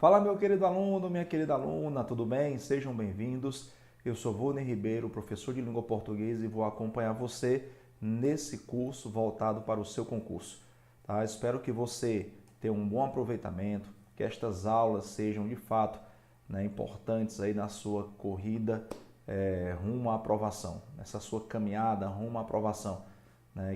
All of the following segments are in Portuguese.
Fala, meu querido aluno, minha querida aluna, tudo bem? Sejam bem-vindos. Eu sou Vôner Ribeiro, professor de língua portuguesa e vou acompanhar você nesse curso voltado para o seu concurso. Tá? Espero que você tenha um bom aproveitamento, que estas aulas sejam de fato, importantes aí na sua corrida rumo à aprovação, nessa sua caminhada rumo à aprovação,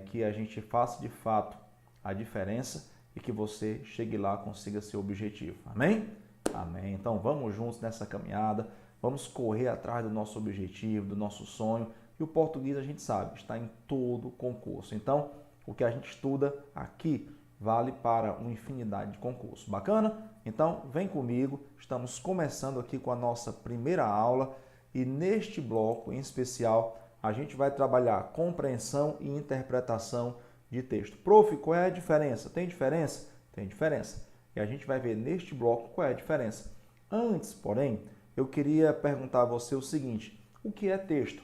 que a gente faça de fato a diferença e que você chegue lá e consiga seu objetivo. Amém? Amém. Então vamos juntos nessa caminhada, vamos correr atrás do nosso objetivo, do nosso sonho. E o português a gente sabe, está em todo concurso. Então, o que a gente estuda aqui vale para uma infinidade de concursos. Bacana? Então, vem comigo. Estamos começando aqui com a nossa primeira aula e neste bloco em especial a gente vai trabalhar compreensão e interpretação de texto. Prof, qual é a diferença? Tem diferença? Tem diferença. E a gente vai ver neste bloco qual é a diferença. Antes, porém, eu queria perguntar a você o seguinte: o que é texto?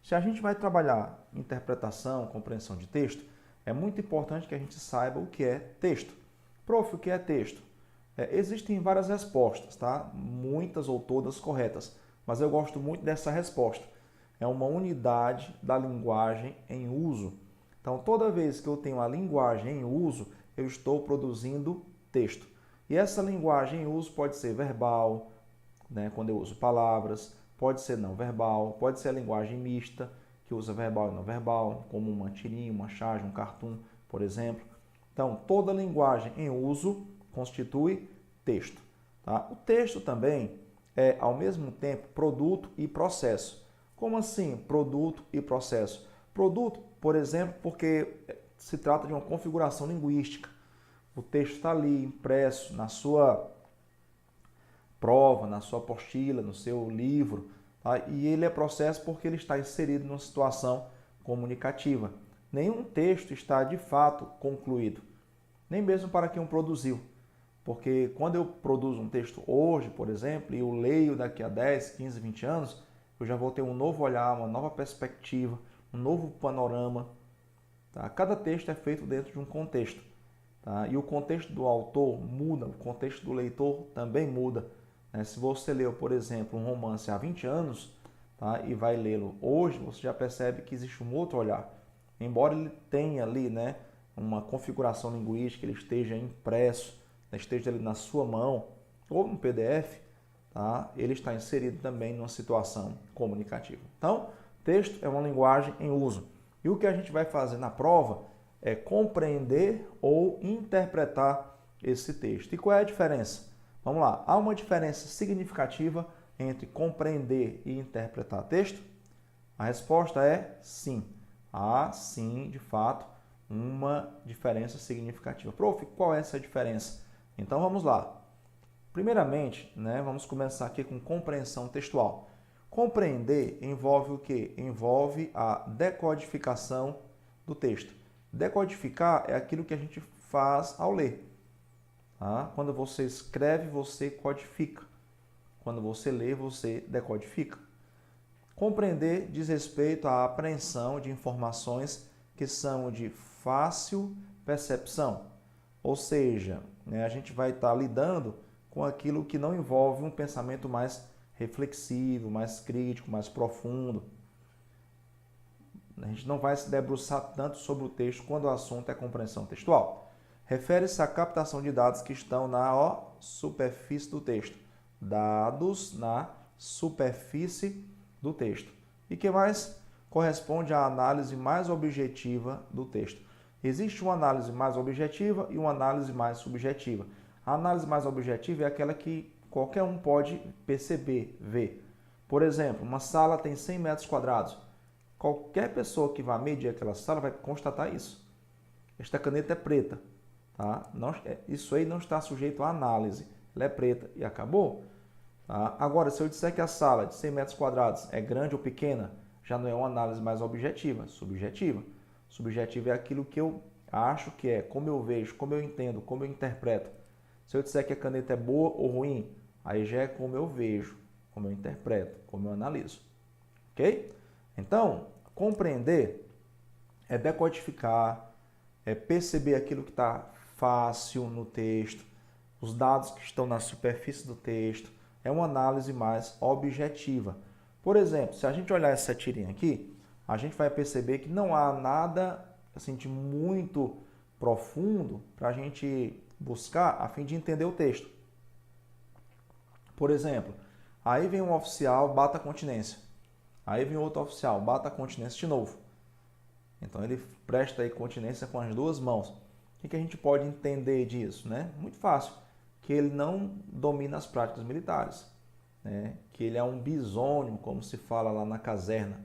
Se a gente vai trabalhar interpretação, compreensão de texto, é muito importante que a gente saiba o que é texto. Prof, o que é texto? Existem várias respostas, tá? Muitas ou todas corretas, mas eu gosto muito dessa resposta. É uma unidade da linguagem em uso. Então, toda vez que eu tenho a linguagem em uso, eu estou produzindo texto. E essa linguagem em uso pode ser verbal, quando eu uso palavras, pode ser não verbal, pode ser a linguagem mista, que usa verbal e não verbal, como uma tirinha, uma charge, um cartoon, por exemplo. Então, toda linguagem em uso constitui texto. Tá? O texto também é, ao mesmo tempo, produto e processo. Como assim, produto e processo? Produto, por exemplo, porque se trata de uma configuração linguística. O texto está ali impresso na sua prova, na sua apostila, no seu livro, tá? E ele é processo porque ele está inserido numa situação comunicativa. Nenhum texto está de fato concluído, nem mesmo para quem o produziu. Porque quando eu produzo um texto hoje, por exemplo, e eu leio daqui a 10, 15, 20 anos, eu já vou ter um novo olhar, uma nova perspectiva, um novo panorama. Tá? Cada texto é feito dentro de um contexto. Tá? E o contexto do autor muda, o contexto do leitor também muda. Se você leu, por exemplo, um romance há 20 anos, tá? E vai lê-lo hoje, você já percebe que existe um outro olhar. Embora ele tenha ali uma configuração linguística, ele esteja impresso, esteja ali na sua mão ou no PDF, tá? Ele está inserido também numa situação comunicativa. Então, texto é uma linguagem em uso. E o que a gente vai fazer na prova é compreender ou interpretar esse texto. E qual é a diferença? Vamos lá. Há uma diferença significativa entre compreender e interpretar texto? A resposta é sim. Há sim, de fato, uma diferença significativa. Prof, qual é essa diferença? Então vamos lá. Primeiramente, vamos começar aqui com compreensão textual. Compreender envolve o quê? Envolve a decodificação do texto. Decodificar é aquilo que a gente faz ao ler. Tá? Quando você escreve, você codifica. Quando você lê, você decodifica. Compreender diz respeito à apreensão de informações que são de fácil percepção. Ou seja, a gente vai estar lidando com aquilo que não envolve um pensamento mais reflexivo, mais crítico, mais profundo. A gente não vai se debruçar tanto sobre o texto quando o assunto é compreensão textual. Refere-se à captação de dados que estão na superfície do texto. Dados na superfície do texto. E que mais corresponde à análise mais objetiva do texto. Existe uma análise mais objetiva e uma análise mais subjetiva. A análise mais objetiva é aquela que qualquer um pode perceber, ver. Por exemplo, uma sala tem 100 metros quadrados. Qualquer pessoa que vá medir aquela sala vai constatar isso. Esta caneta é preta. Tá? Isso aí não está sujeito à análise. Ela é preta e acabou. Tá? Agora, se eu disser que a sala de 100 metros quadrados é grande ou pequena, já não é uma análise mais objetiva, subjetiva. Subjetivo é aquilo que eu acho que é, como eu vejo, como eu entendo, como eu interpreto. Se eu disser que a caneta é boa ou ruim, aí já é como eu vejo, como eu interpreto, como eu analiso. Ok? Então, compreender é decodificar, é perceber aquilo que está fácil no texto. os dados que estão na superfície do texto. É uma análise mais objetiva. Por exemplo, se a gente olhar essa tirinha aqui, a gente vai perceber que não há nada assim, de muito profundo para a gente buscar a fim de entender o texto. Por exemplo, aí vem um oficial, bata a continência. Aí vem outro oficial, bata a continência de novo. Então ele presta aí continência com as duas mãos. O que a gente pode entender disso, né? Muito fácil, que ele não domina as práticas militares, né? Que ele é um bisônio, como se fala lá na caserna,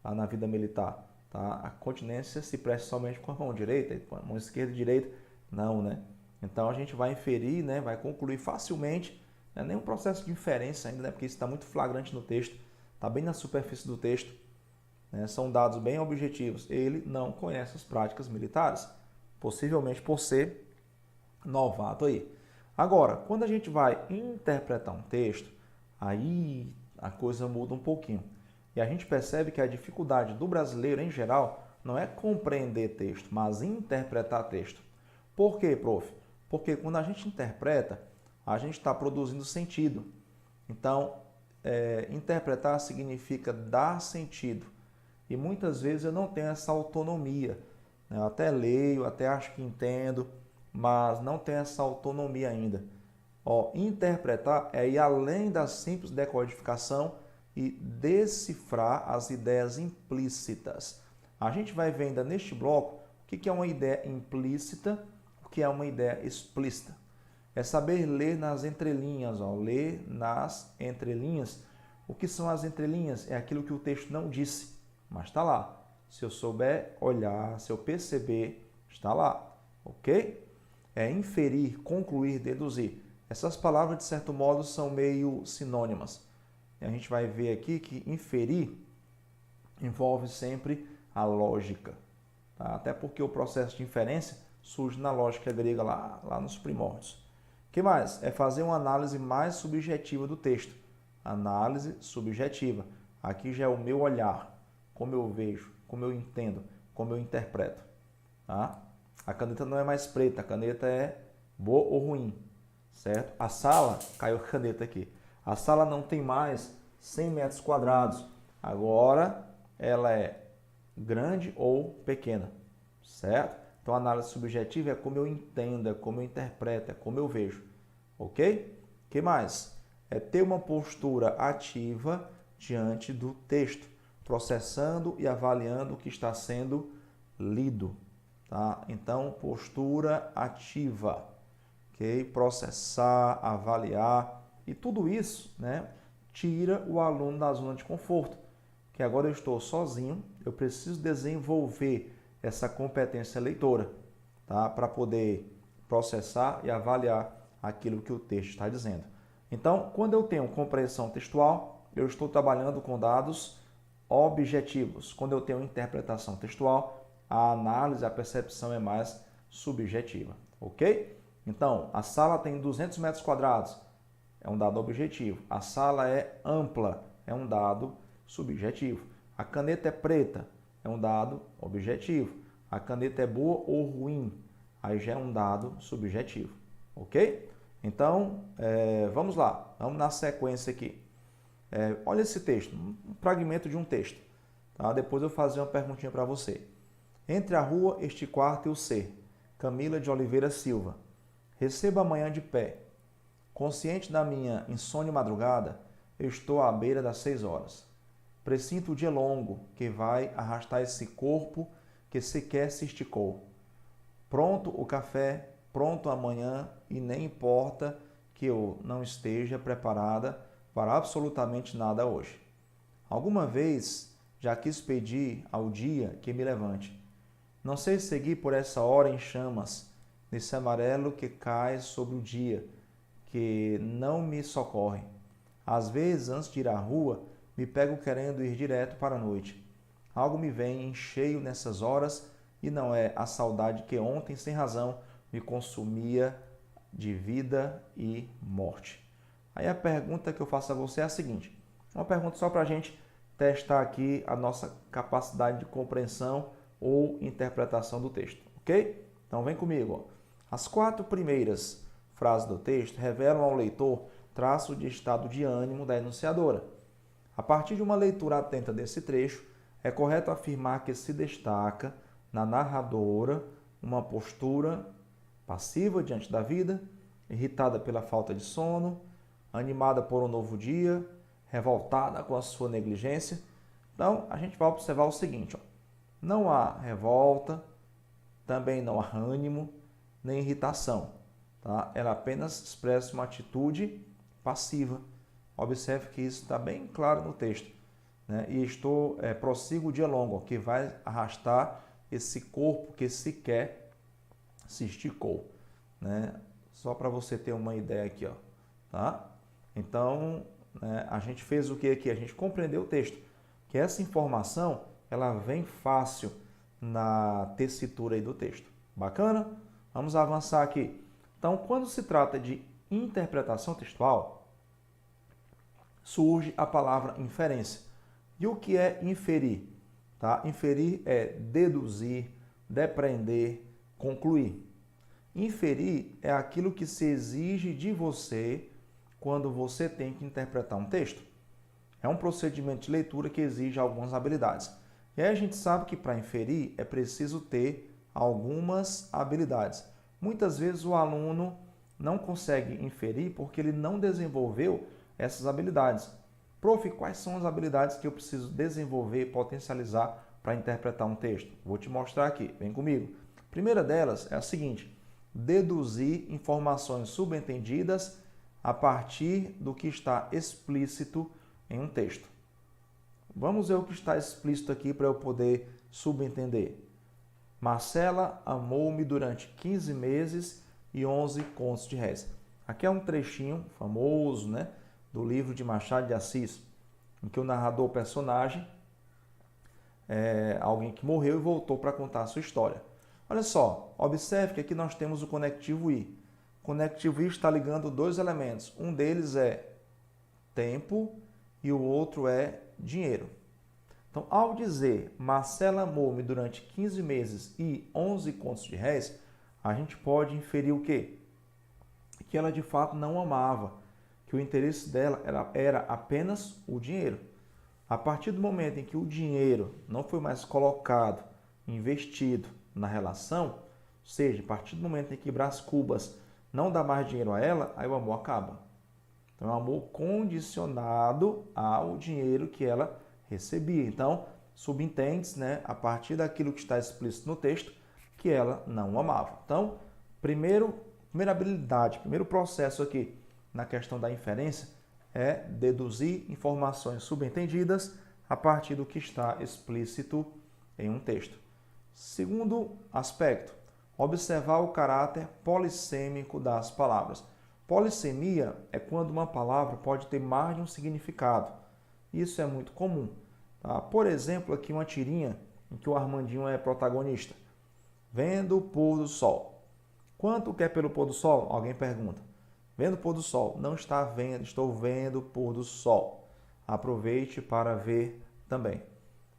lá na vida militar. Tá? A continência se presta somente com a mão direita, com a mão esquerda e direita, não, né? Então a gente vai inferir, né? Vai concluir facilmente, não é nenhum processo de inferência ainda, né? Porque isso está muito flagrante no texto, está bem na superfície do texto, né? São dados bem objetivos. Ele não conhece as práticas militares, possivelmente por ser novato aí. Agora, quando a gente vai interpretar um texto, aí a coisa muda um pouquinho. E a gente percebe que a dificuldade do brasileiro, em geral, não é compreender texto, mas interpretar texto. Por quê, prof? Porque quando a gente interpreta, a gente está produzindo sentido. Então, interpretar significa dar sentido. E muitas vezes eu não tenho essa autonomia. Eu até leio, até acho que entendo, mas não tenho essa autonomia ainda. Interpretar é ir além da simples decodificação e decifrar as ideias implícitas. A gente vai ver ainda neste bloco o que é uma ideia implícita, o que é uma ideia explícita. É saber ler nas entrelinhas, ler nas entrelinhas. O que são as entrelinhas? É aquilo que o texto não disse, mas está lá. Se eu souber olhar, se eu perceber, está lá, ok? É inferir, concluir, deduzir. Essas palavras, de certo modo, são meio sinônimas. E a gente vai ver aqui que inferir envolve sempre a lógica. Tá? Até porque o processo de inferência surge na lógica grega lá nos primórdios. O que mais? É fazer uma análise mais subjetiva do texto. Análise subjetiva. Aqui já é o meu olhar, como eu vejo, como eu entendo, como eu interpreto. Tá? A caneta não é mais preta, a caneta é boa ou ruim, certo? A sala, caiu a caneta aqui, a sala não tem mais 100 metros quadrados, agora ela é grande ou pequena, certo? Então a análise subjetiva é como eu entendo, é como eu interpreto, é como eu vejo, ok? O que mais? É ter uma postura ativa diante do texto, processando e avaliando o que está sendo lido. Tá? Então, postura ativa, ok? Processar, avaliar e tudo isso, né, tira o aluno da zona de conforto, que agora eu estou sozinho, eu preciso desenvolver essa competência leitora, tá? Para poder processar e avaliar aquilo que o texto está dizendo. Então, quando eu tenho compreensão textual, eu estou trabalhando com dados objetivos. Quando eu tenho interpretação textual, a análise, a percepção é mais subjetiva, ok? Então, a sala tem 200 metros quadrados, é um dado objetivo. A sala é ampla, é um dado subjetivo. A caneta é preta, é um dado objetivo. A caneta é boa ou ruim, aí já é um dado subjetivo, ok? Então, vamos lá, vamos na sequência aqui. Olha esse texto, um fragmento de um texto. Tá? Depois eu vou fazer uma perguntinha para você. Entre a rua, este quarto e o ser. Camila de Oliveira Silva. Recebo amanhã de pé. Consciente da minha insônia madrugada, eu estou à beira das 6 horas. Presinto o dia longo que vai arrastar esse corpo que sequer se esticou. Pronto o café, pronto amanhã e nem importa que eu não esteja preparada para absolutamente nada hoje. Alguma vez já quis pedir ao dia que me levante. Não sei seguir por essa hora em chamas, nesse amarelo que cai sobre o dia, que não me socorre. Às vezes, antes de ir à rua, me pego querendo ir direto para a noite. Algo me vem em cheio nessas horas e não é a saudade que ontem, sem razão, me consumia de vida e morte. Aí a pergunta que eu faço a você é a seguinte, uma pergunta só para a gente testar aqui a nossa capacidade de compreensão ou interpretação do texto, ok? Então vem comigo. As 4 primeiras frases do texto revelam ao leitor traço de estado de ânimo da enunciadora. A partir de uma leitura atenta desse trecho, é correto afirmar que se destaca na narradora uma postura passiva diante da vida, irritada pela falta de sono, animada por um novo dia, revoltada com a sua negligência. Então, a gente vai observar o seguinte, não há revolta, também não há ânimo, nem irritação. Tá? Ela apenas expressa uma atitude passiva. Observe que isso está bem claro no texto. Né? E prossigo o diálogo, que vai arrastar esse corpo que sequer se esticou. Né? Só para você ter uma ideia aqui. Ó, tá? Então, a gente fez o que aqui? A gente compreendeu o texto. Que essa informação ela vem fácil na tessitura aí do texto. Bacana? Vamos avançar aqui. Então, quando se trata de interpretação textual, surge a palavra inferência. E o que é inferir? Tá? Inferir é deduzir, depreender, concluir. Inferir é aquilo que se exige de você quando você tem que interpretar um texto. É um procedimento de leitura que exige algumas habilidades. E aí a gente sabe que para inferir é preciso ter algumas habilidades. Muitas vezes o aluno não consegue inferir porque ele não desenvolveu essas habilidades. Prof, quais são as habilidades que eu preciso desenvolver e potencializar para interpretar um texto? Vou te mostrar aqui, vem comigo. A primeira delas é a seguinte: deduzir informações subentendidas a partir do que está explícito em um texto. Vamos ver o que está explícito aqui para eu poder subentender. Marcela amou-me durante 15 meses e 11 contos de réis. Aqui é um trechinho famoso, né, do livro de Machado de Assis, em que o narrador personagem é alguém que morreu e voltou para contar a sua história. Olha só, observe que aqui nós temos o conectivo I. O conectivo I está ligando dois elementos. Um deles é tempo e o outro é dinheiro. Então, ao dizer Marcela amou-me durante 15 meses e 11 contos de réis, a gente pode inferir o quê? Que ela de fato não amava, que o interesse dela era apenas o dinheiro. A partir do momento em que o dinheiro não foi mais colocado, investido na relação, ou seja, a partir do momento em que Brás Cubas não dá mais dinheiro a ela, aí o amor acaba. Então, é um amor condicionado ao dinheiro que ela recebia. Então, subentende-se, né, a partir daquilo que está explícito no texto, que ela não o amava. Então, primeira habilidade, primeiro processo aqui na questão da inferência é deduzir informações subentendidas a partir do que está explícito em um texto. Segundo aspecto, observar o caráter polissêmico das palavras. Polissemia é quando uma palavra pode ter mais de um significado. Isso é muito comum. Tá? Por exemplo, aqui uma tirinha em que o Armandinho é protagonista. Vendo o pôr do sol. Quanto quer pelo pôr do sol? Alguém pergunta. Vendo o pôr do sol. Não está vendo, estou vendo o pôr do sol. Aproveite para ver também.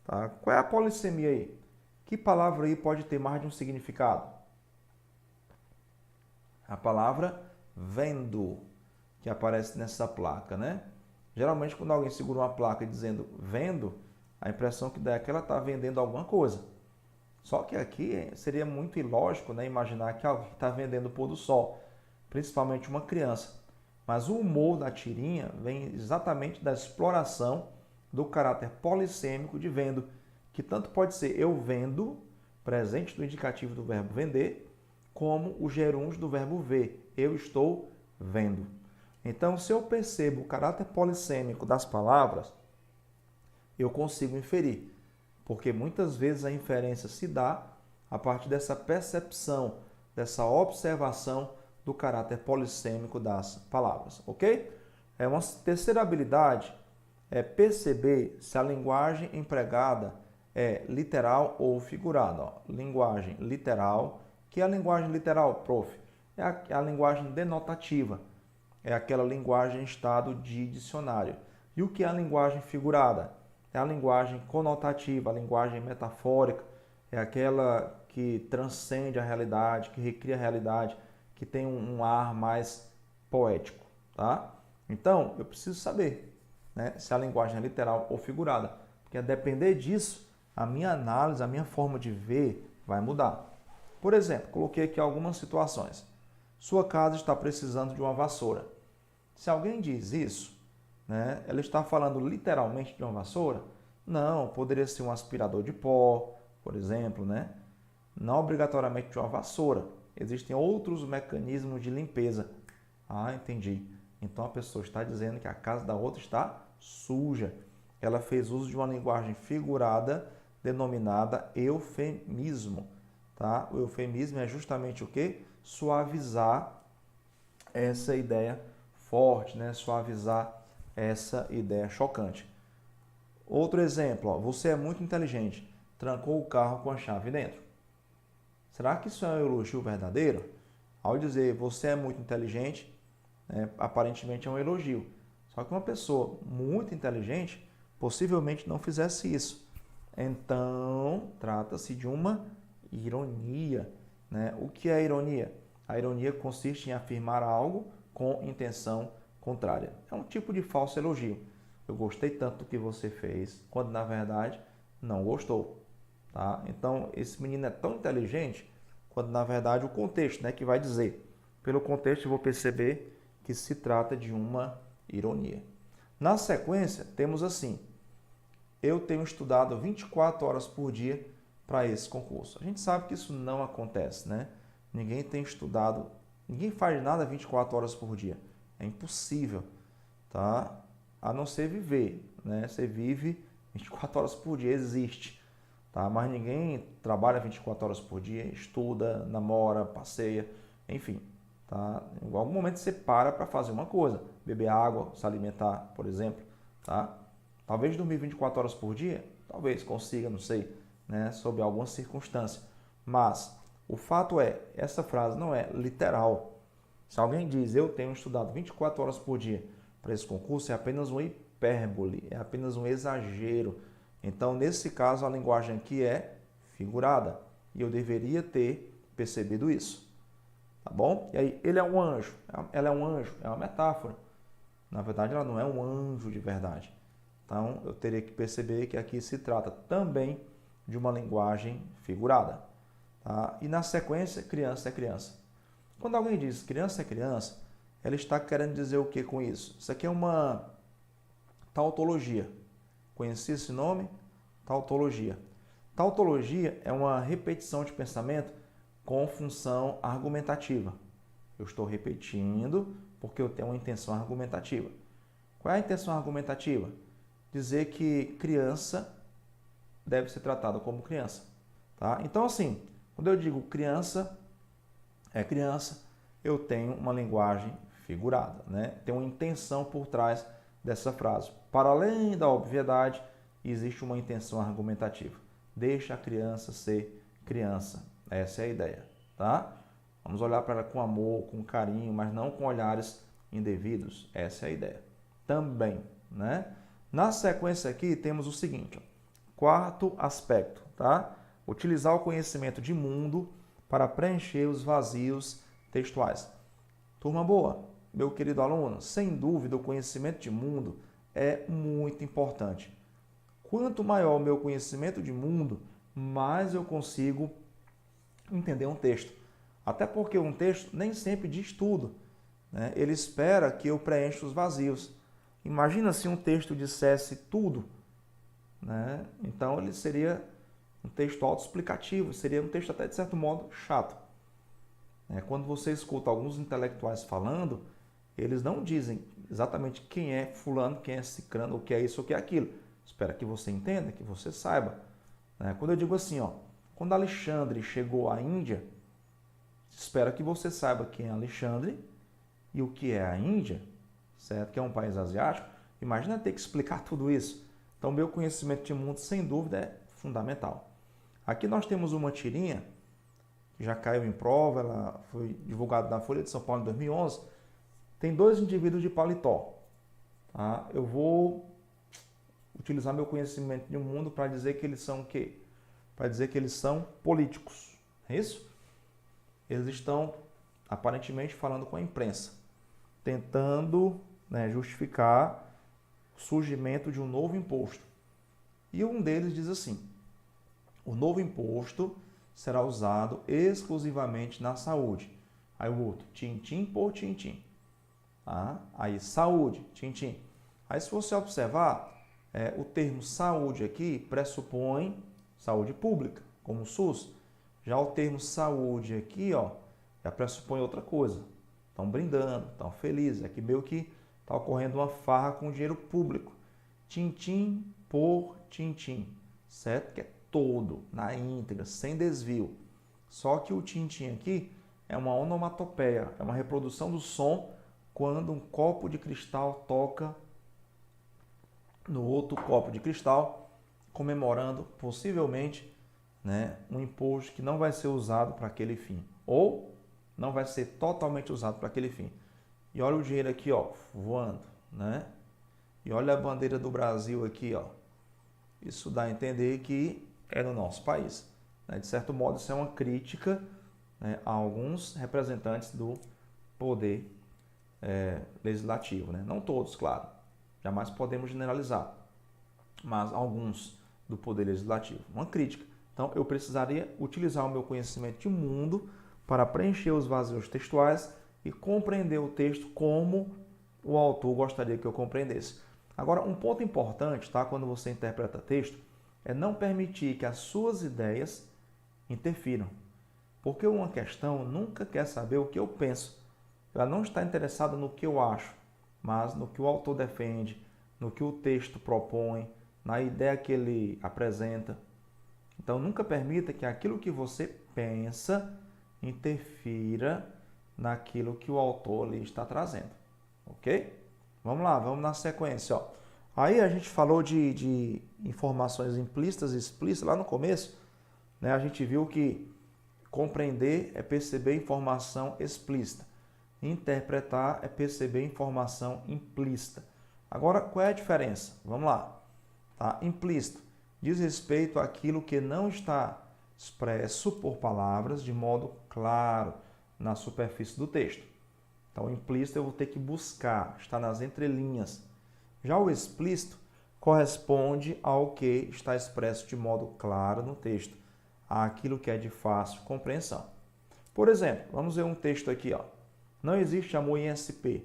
Tá? Qual é a polissemia aí? Que palavra aí pode ter mais de um significado? A palavra vendo, que aparece nessa placa, né? Geralmente, quando alguém segura uma placa dizendo vendo, a impressão que dá é que ela está vendendo alguma coisa. Só que aqui seria muito ilógico, né, imaginar que alguém está vendendo o pôr do sol, principalmente uma criança. Mas o humor da tirinha vem exatamente da exploração do caráter polissêmico de vendo, que tanto pode ser eu vendo, presente do indicativo do verbo vender, como o gerúndio do verbo ver, eu estou vendo. Então, se eu percebo o caráter polissêmico das palavras, eu consigo inferir, porque muitas vezes a inferência se dá a partir dessa percepção, dessa observação do caráter polissêmico das palavras, ok? Uma terceira habilidade é perceber se a linguagem empregada é literal ou figurada. Ó, linguagem literal. Que é a linguagem literal, prof? É a linguagem denotativa. É aquela linguagem em estado de dicionário. E o que é a linguagem figurada? É a linguagem conotativa, a linguagem metafórica. É aquela que transcende a realidade, que recria a realidade, que tem um ar mais poético, tá? Então, eu preciso saber, né, se a linguagem é literal ou figurada, porque a depender disso, a minha análise, a minha forma de ver vai mudar. Por exemplo, coloquei aqui algumas situações. Sua casa está precisando de uma vassoura. Se alguém diz isso, né, ela está falando literalmente de uma vassoura? Não, poderia ser um aspirador de pó, por exemplo, né? Não obrigatoriamente de uma vassoura. Existem outros mecanismos de limpeza. Ah, entendi. Então a pessoa está dizendo que a casa da outra está suja. Ela fez uso de uma linguagem figurada denominada eufemismo. Tá? O eufemismo é justamente o quê? Suavizar essa ideia forte, né? Suavizar essa ideia chocante. Outro exemplo, ó, você é muito inteligente, trancou o carro com a chave dentro. Será que isso é um elogio verdadeiro? Ao dizer você é muito inteligente, né, aparentemente é um elogio. Só que uma pessoa muito inteligente possivelmente não fizesse isso. Então, trata-se de uma ironia, né? O que é ironia? A ironia consiste em afirmar algo com intenção contrária. É um tipo de falso elogio. Eu gostei tanto do que você fez, quando na verdade não gostou. Tá? Então, esse menino é tão inteligente, quando na verdade o contexto, né, que vai dizer. Pelo contexto eu vou perceber que se trata de uma ironia. Na sequência, temos assim: eu tenho estudado 24 horas por dia para esse concurso. A gente sabe que isso não acontece, né? Ninguém tem estudado, ninguém faz nada 24 horas por dia. É impossível, tá? A não ser viver, né? Você vive 24 horas por dia, existe, tá? Mas ninguém trabalha 24 horas por dia, estuda, namora, passeia, enfim, tá? Em algum momento você para fazer uma coisa, beber água, se alimentar, por exemplo, tá? Talvez dormir 24 horas por dia, talvez consiga, não sei, né? Sob alguma circunstância. Mas o fato é, essa frase não é literal. Se alguém diz, eu tenho estudado 24 horas por dia para esse concurso, é apenas uma hipérbole, é apenas um exagero. Então, nesse caso, a linguagem aqui é figurada. E eu deveria ter percebido isso. Tá bom? E aí, ele é um anjo. Ela é um anjo. É uma metáfora. Na verdade, ela não é um anjo de verdade. Então, eu teria que perceber que aqui se trata também de uma linguagem figurada. Tá? E na sequência, criança é criança. Quando alguém diz criança é criança, ela está querendo dizer o que com isso? Isso aqui é uma tautologia. Conheci esse nome? Tautologia. Tautologia é uma repetição de pensamento com função argumentativa. Eu estou repetindo porque eu tenho uma intenção argumentativa. Qual é a intenção argumentativa? Dizer que criança deve ser tratada como criança. Tá? Então, assim, quando eu digo criança é criança, eu tenho uma linguagem figurada, né? Tem uma intenção por trás dessa frase. Para além da obviedade, existe uma intenção argumentativa. Deixa a criança ser criança. Essa é a ideia, tá? Vamos olhar para ela com amor, com carinho, mas não com olhares indevidos. Essa é a ideia. Também, né? Na sequência aqui temos o seguinte, ó. Quarto aspecto, tá? Utilizar o conhecimento de mundo para preencher os vazios textuais. Turma boa, meu querido aluno, sem dúvida o conhecimento de mundo é muito importante. Quanto maior o meu conhecimento de mundo, mais eu consigo entender um texto. Até porque um texto nem sempre diz tudo, né? Ele espera que eu preencha os vazios. Imagina se um texto dissesse tudo, né? Então ele seria um texto autoexplicativo, seria um texto até de certo modo chato. Quando você escuta alguns intelectuais falando, eles não dizem exatamente quem é fulano, quem é cicrano, o que é isso, o que é aquilo. Espera que você entenda, que você saiba. Quando eu digo assim, ó, quando Alexandre chegou à Índia, espera que você saiba quem é Alexandre e o que é a Índia, certo? Que é um país asiático. Imagina ter que explicar tudo isso. Então, meu conhecimento de mundo, sem dúvida, é fundamental. Aqui nós temos uma tirinha que já caiu em prova, ela foi divulgada na Folha de São Paulo em 2011. Tem dois indivíduos de paletó. Tá? Eu vou utilizar meu conhecimento de mundo para dizer que eles são o quê? Para dizer que eles são políticos. É isso? Eles estão aparentemente falando com a imprensa, tentando, né, justificar o surgimento de um novo imposto. E um deles diz assim: o novo imposto será usado exclusivamente na saúde. Aí o outro, tim-tim por tim-tim. Tá? Aí saúde, tim-tim. Aí se você observar, o termo saúde aqui pressupõe saúde pública, como o SUS. Já o termo saúde aqui, ó, já pressupõe outra coisa. Estão brindando, estão felizes. Aqui meio que está ocorrendo uma farra com dinheiro público. Tim-tim por tim-tim, certo? Que é todo, na íntegra, sem desvio. Só que o tim-tim aqui é uma onomatopeia, é uma reprodução do som quando um copo de cristal toca no outro copo de cristal, comemorando possivelmente, né, um imposto que não vai ser usado para aquele fim, ou não vai ser totalmente usado para aquele fim. E olha o dinheiro aqui, ó, voando, né? E olha a bandeira do Brasil aqui, ó. Isso dá a entender que é no nosso país, né? De certo modo, isso é uma crítica, né, a alguns representantes do poder legislativo, né? Não todos, claro, jamais podemos generalizar, mas alguns do poder legislativo. Uma crítica. Então, eu precisaria utilizar o meu conhecimento de mundo para preencher os vazios textuais e compreender o texto como o autor gostaria que eu compreendesse. Agora, um ponto importante, tá, quando você interpreta texto, é não permitir que as suas ideias interfiram. Porque uma questão nunca quer saber o que eu penso. Ela não está interessada no que eu acho, mas no que o autor defende, no que o texto propõe, na ideia que ele apresenta. Então, nunca permita que aquilo que você pensa interfira naquilo que o autor ali está trazendo. Ok? Vamos lá, vamos na sequência. Ó. Aí a gente falou de informações implícitas e explícitas lá no começo, né? A gente viu que compreender é perceber informação explícita. Interpretar é perceber informação implícita. Agora, qual é a diferença? Vamos lá. Tá? Implícito diz respeito àquilo que não está expresso por palavras de modo claro na superfície do texto. Então, implícito eu vou ter que buscar, está nas entrelinhas. Já o explícito corresponde ao que está expresso de modo claro no texto, àquilo que é de fácil compreensão. Por exemplo, vamos ver um texto aqui, ó. Não existe amor em SP.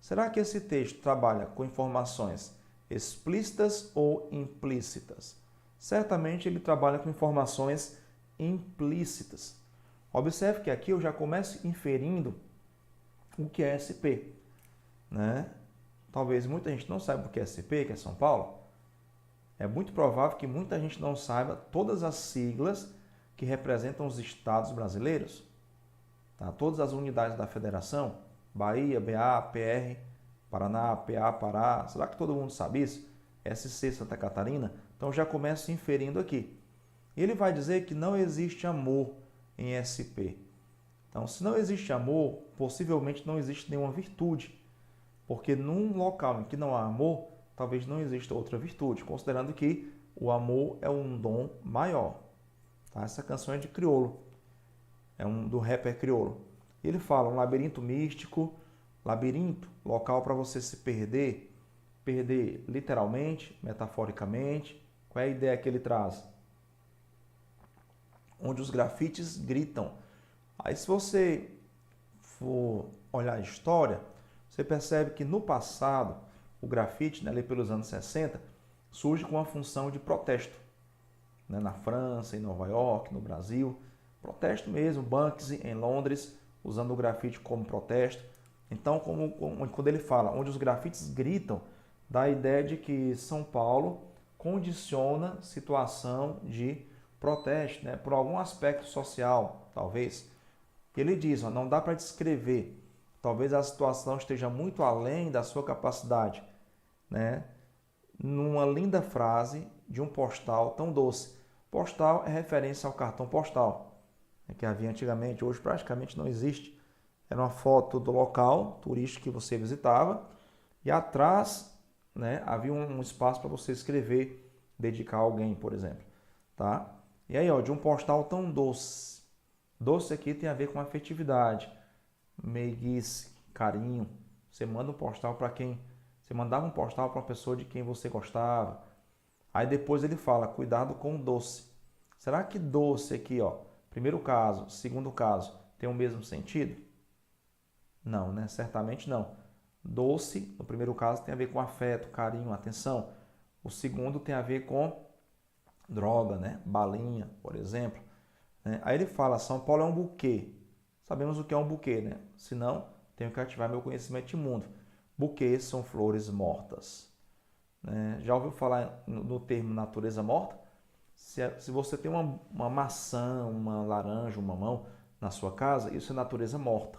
Será que esse texto trabalha com informações explícitas ou implícitas? Certamente ele trabalha com informações implícitas. Observe que aqui eu já começo inferindo o que é SP, né? Talvez muita gente não saiba o que é SP, que é São Paulo. É muito provável que muita gente não saiba todas as siglas que representam os estados brasileiros. Tá? Todas as unidades da federação, Bahia, BA, PR, Paraná, PA, Pará. Será que todo mundo sabe isso? SC, Santa Catarina. Então já começo inferindo aqui. Ele vai dizer que não existe amor em SP. Então, se não existe amor, possivelmente não existe nenhuma virtude. Porque num local em que não há amor, talvez não exista outra virtude, considerando que o amor é um dom maior. Tá? Essa canção é de Criolo, do rapper Criolo. Ele fala um labirinto místico, labirinto, local para você se perder, perder literalmente, metaforicamente. Qual é a ideia que ele traz? Onde os grafites gritam. Aí se você for olhar a história, você percebe que no passado, o grafite, né, ali pelos anos 60, surge com a função de protesto. Né, na França, em Nova York, no Brasil, protesto mesmo, Banksy em Londres, usando o grafite como protesto. Então, quando ele fala onde os grafites gritam, dá a ideia de que São Paulo condiciona situação de protesto, né, por algum aspecto social, talvez. Ele diz, ó, não dá para descrever. Talvez a situação esteja muito além da sua capacidade, né? Numa linda frase de um postal tão doce. Postal é referência ao cartão postal, que havia antigamente, hoje praticamente não existe. Era uma foto do local turístico que você visitava e atrás, né, havia um espaço para você escrever, dedicar a alguém, por exemplo. Tá? E aí, ó, de um postal tão doce. Doce aqui tem a ver com afetividade, meiguice, carinho. Você manda um postal para quem... Você mandava um postal para uma pessoa de quem você gostava. Aí depois ele fala, cuidado com o doce. Será que doce aqui, ó, primeiro caso, segundo caso, tem o mesmo sentido? Não, né? Certamente não. Doce, no primeiro caso, tem a ver com afeto, carinho, atenção. O segundo tem a ver com droga, né? Balinha, por exemplo. Aí ele fala, São Paulo é um buquê. Sabemos o que é um buquê, né? Se não, tenho que ativar meu conhecimento imundo. Buquês são flores mortas. Já ouviu falar no termo natureza morta? Se você tem uma maçã, uma laranja, um mamão na sua casa, isso é natureza morta,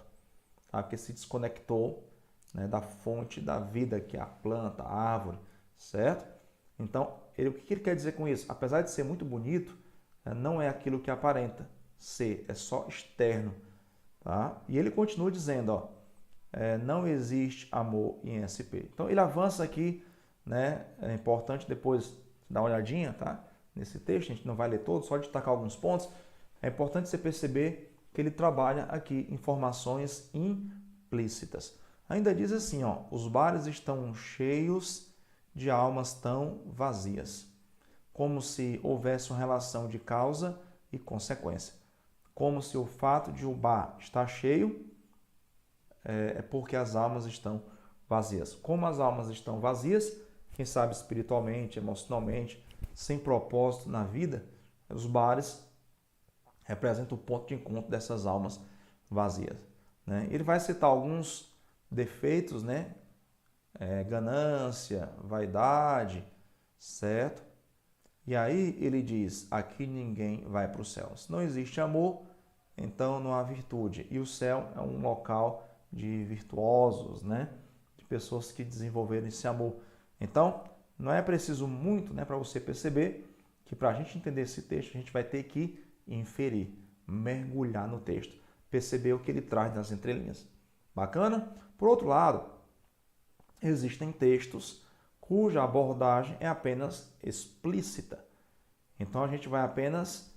tá? Porque se desconectou, né, da fonte da vida, que é a planta, a árvore, certo? Então, o que ele quer dizer com isso? Apesar de ser muito bonito, não é aquilo que aparenta ser, é só externo. Tá? E ele continua dizendo, ó, não existe amor em SP. Então ele avança aqui, né? É importante depois dar uma olhadinha, tá? Nesse texto, a gente não vai ler todo, só destacar alguns pontos. É importante você perceber que ele trabalha aqui informações implícitas. Ainda diz assim, ó, os bares estão cheios de almas tão vazias, como se houvesse uma relação de causa e consequência. Como se o fato de o bar estar cheio é porque as almas estão vazias. Como as almas estão vazias, quem sabe espiritualmente, emocionalmente, sem propósito na vida, os bares representam o ponto de encontro dessas almas vazias. Né? Ele vai citar alguns defeitos, né? Ganância, vaidade, certo? E aí ele diz, aqui ninguém vai para o céu. Se não existe amor, então não há virtude. E o céu é um local de virtuosos, né? De pessoas que desenvolveram esse amor. Então, não é preciso muito, né, para você perceber que para a gente entender esse texto, a gente vai ter que inferir, mergulhar no texto, perceber o que ele traz nas entrelinhas. Bacana? Por outro lado, existem textos cuja abordagem é apenas explícita. Então, a gente vai apenas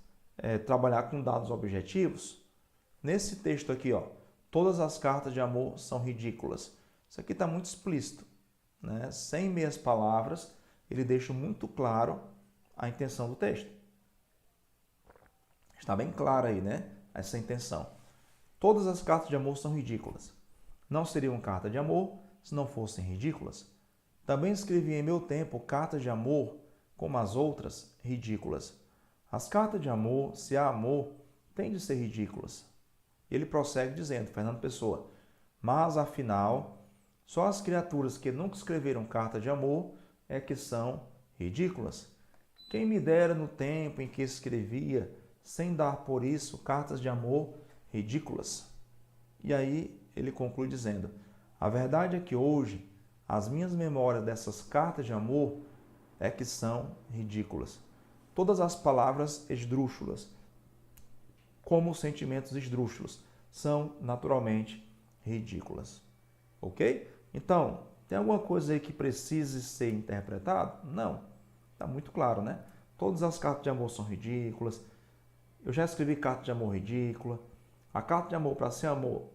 trabalhar com dados objetivos. Nesse texto aqui, ó, todas as cartas de amor são ridículas. Isso aqui está muito explícito, né? Sem meias palavras, ele deixa muito claro a intenção do texto. Está bem clara aí, né? Essa intenção. Todas as cartas de amor são ridículas. Não seriam cartas de amor se não fossem ridículas. Também escrevi em meu tempo cartas de amor, como as outras, ridículas. As cartas de amor, se há amor, têm de ser ridículas. Ele prossegue dizendo, Fernando Pessoa, mas afinal, só as criaturas que nunca escreveram carta de amor é que são ridículas. Quem me dera no tempo em que escrevia, sem dar por isso cartas de amor ridículas. E aí ele conclui dizendo, a verdade é que hoje as minhas memórias dessas cartas de amor é que são ridículas. Todas as palavras esdrúxulas, como os sentimentos esdrúxulos, são naturalmente ridículas. Ok? Então, tem alguma coisa aí que precise ser interpretado? Não. Está muito claro, né? Todas as cartas de amor são ridículas. Eu já escrevi carta de amor ridícula. A carta de amor, para ser amor,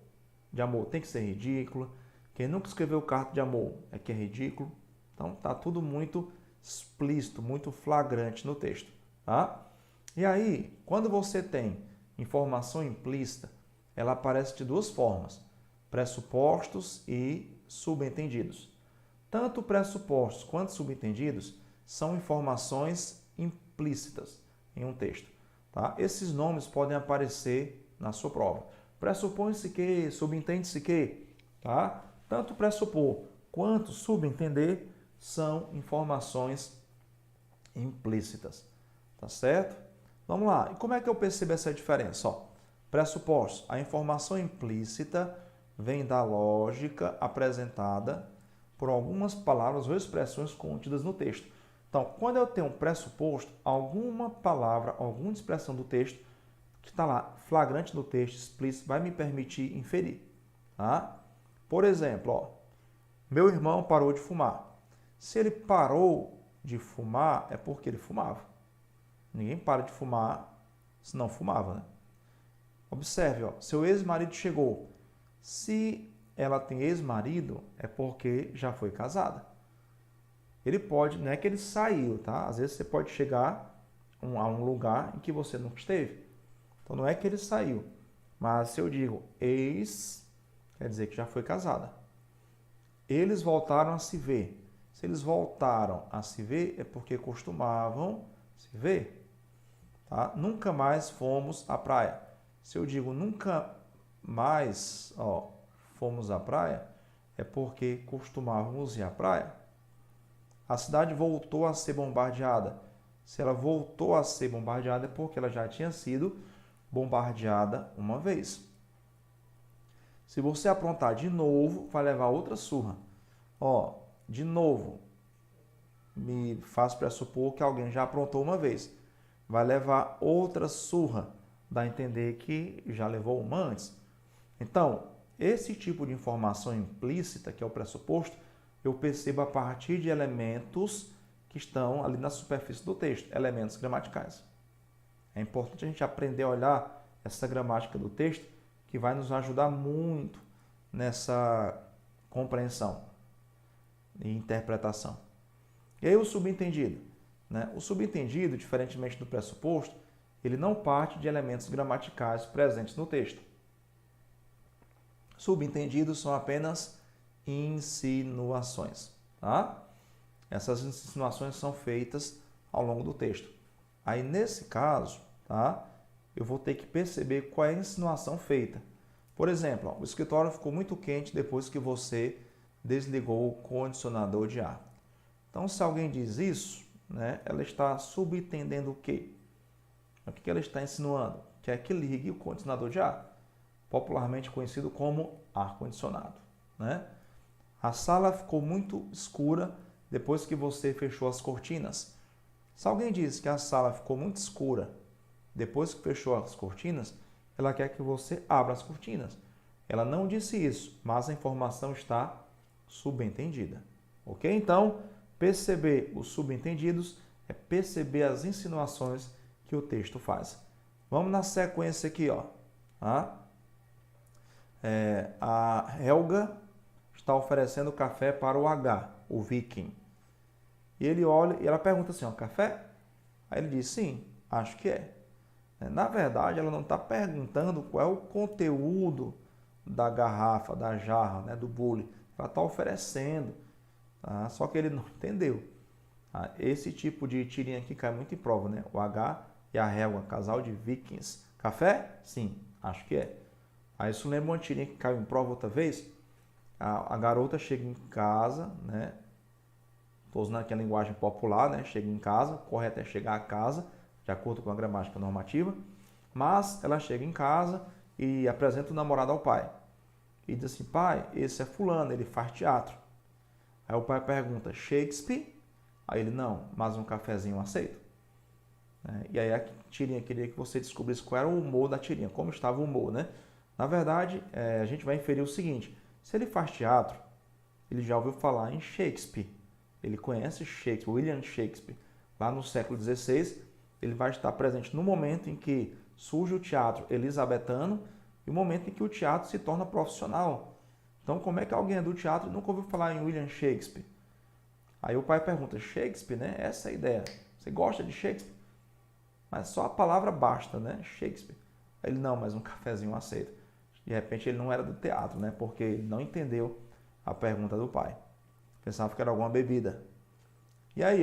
de amor, tem que ser ridícula. Quem nunca escreveu carta de amor é que é ridículo. Então, está tudo muito explícito, muito flagrante no texto. Tá? E aí, quando você tem informação implícita, ela aparece de duas formas, pressupostos e subentendidos. Tanto pressupostos quanto subentendidos são informações implícitas em um texto. Tá? Esses nomes podem aparecer na sua prova. Pressupõe-se que, subentende-se que. Tá? Tanto pressupor quanto subentender são informações implícitas. Tá certo? Vamos lá. E como é que eu percebo essa diferença? Ó, pressupostos. A informação implícita vem da lógica apresentada por algumas palavras ou expressões contidas no texto. Então, quando eu tenho um pressuposto, alguma palavra, alguma expressão do texto que está lá, flagrante no texto, explícito, vai me permitir inferir. Tá? Por exemplo, ó, meu irmão parou de fumar. Se ele parou de fumar, é porque ele fumava. Ninguém para de fumar se não fumava, né? Observe, ó, seu ex-marido chegou. Se ela tem ex-marido, é porque já foi casada. Ele pode, não é que ele saiu, tá? Às vezes você pode chegar a um lugar em que você nunca esteve. Então não é que ele saiu, mas se eu digo ex, quer dizer que já foi casada. Eles voltaram a se ver. Se eles voltaram a se ver, é porque costumavam se ver. Tá? Nunca mais fomos à praia. Se eu digo nunca mais fomos à praia, é porque costumávamos ir à praia. A cidade voltou a ser bombardeada. Se ela voltou a ser bombardeada, é porque ela já tinha sido bombardeada uma vez. Se você aprontar de novo, vai levar outra surra. De novo, me faz pressupor que alguém já aprontou uma vez. Vai levar outra surra. Dá a entender que já levou uma antes. Então, esse tipo de informação implícita, que é o pressuposto, eu percebo a partir de elementos que estão ali na superfície do texto, elementos gramaticais. É importante a gente aprender a olhar essa gramática do texto, que vai nos ajudar muito nessa compreensão e interpretação. E aí o subentendido, né? O subentendido, diferentemente do pressuposto, ele não parte de elementos gramaticais presentes no texto. Subentendidos são apenas insinuações, tá? Essas insinuações são feitas ao longo do texto. Aí, nesse caso, tá? Eu vou ter que perceber qual é a insinuação feita. Por exemplo, o escritório ficou muito quente depois que você desligou o condicionador de ar. Então, se alguém diz isso, né, ela está subentendendo o quê? O que ela está insinuando? Que é que ligue o condicionador de ar, popularmente conhecido como ar-condicionado, né? A sala ficou muito escura depois que você fechou as cortinas. Se alguém diz que a sala ficou muito escura depois que fechou as cortinas, ela quer que você abra as cortinas. Ela não disse isso, mas a informação está subentendida. Ok? Então, perceber os subentendidos é perceber as insinuações que o texto faz. Vamos na sequência aqui, ó. A Helga está oferecendo café para o H, o viking. E ele olha e ela pergunta assim, café? Aí ele diz, sim, acho que é. Na verdade, ela não está perguntando qual é o conteúdo da garrafa, da jarra, né, do bule. Ela está oferecendo, tá? Só que ele não entendeu. Tá? Esse tipo de tirinha aqui cai muito em prova, né? O H e a Helga, casal de vikings. Café? Sim, acho que é. Aí isso lembra uma tirinha que caiu em prova outra vez. A garota chega em casa, né? Estou usando aqui a linguagem popular, né? Chega em casa, correto é chegar a casa, de acordo com a gramática normativa, mas ela chega em casa e apresenta o namorado ao pai. E diz assim, pai, esse é fulano, ele faz teatro. Aí o pai pergunta, Shakespeare? Aí ele, não, mas um cafezinho aceito. E aí a tirinha queria que você descobrisse qual era o humor da tirinha, como estava o humor, né? Na verdade, a gente vai inferir o seguinte, se ele faz teatro, ele já ouviu falar em Shakespeare. Ele conhece Shakespeare, William Shakespeare. Lá no século XVI, ele vai estar presente no momento em que surge o teatro elisabetano e o momento em que o teatro se torna profissional. Então, como é que alguém do teatro nunca ouviu falar em William Shakespeare? Aí o pai pergunta, Shakespeare, né? Essa é a ideia. Você gosta de Shakespeare? Mas só a palavra basta, né? Shakespeare. Aí ele, não, mas um cafezinho aceita. De repente ele não era do teatro, né? Porque ele não entendeu a pergunta do pai. Pensava que era alguma bebida. E aí,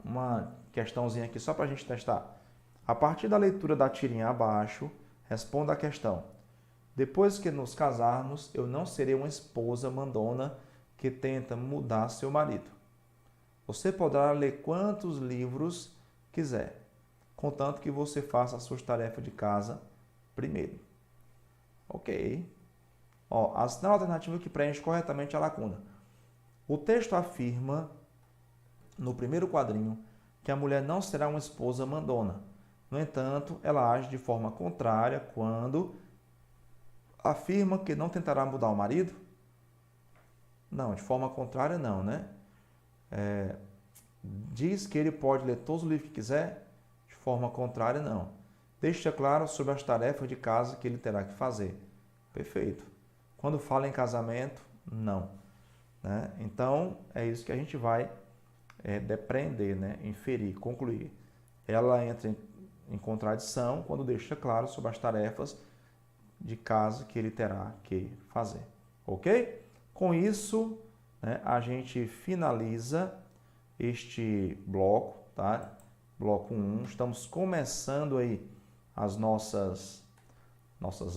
uma questãozinha aqui só para a gente testar. A partir da leitura da tirinha abaixo, responda a questão. Depois que nos casarmos, eu não serei uma esposa mandona que tenta mudar seu marido. Você poderá ler quantos livros quiser, contanto que você faça as suas tarefas de casa primeiro. Ok. Assinale a alternativa que preenche corretamente a lacuna. O texto afirma, no primeiro quadrinho, que a mulher não será uma esposa mandona. No entanto, ela age de forma contrária quando afirma que não tentará mudar o marido. Não, de forma contrária não, né? Diz que ele pode ler todos os livros que quiser. De forma contrária não. Deixa claro sobre as tarefas de casa que ele terá que fazer. Perfeito. Quando fala em casamento, não. Né? Então, é isso que a gente vai depreender, né? Inferir, concluir. Ela entra em contradição quando deixa claro sobre as tarefas de casa que ele terá que fazer. Ok? Com isso, né, a gente finaliza este bloco, tá? Bloco 1. Estamos começando aí as nossas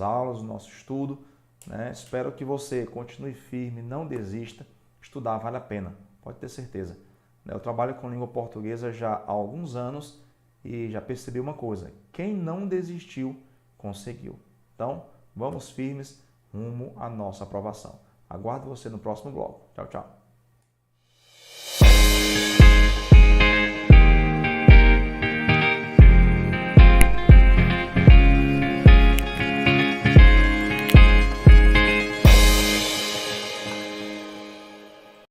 aulas, o nosso estudo. Né? Espero que você continue firme, não desista. Estudar vale a pena, pode ter certeza. Eu trabalho com língua portuguesa já há alguns anos e já percebi uma coisa: quem não desistiu, conseguiu. Então, vamos firmes rumo à nossa aprovação. Aguardo você no próximo bloco. Tchau, tchau.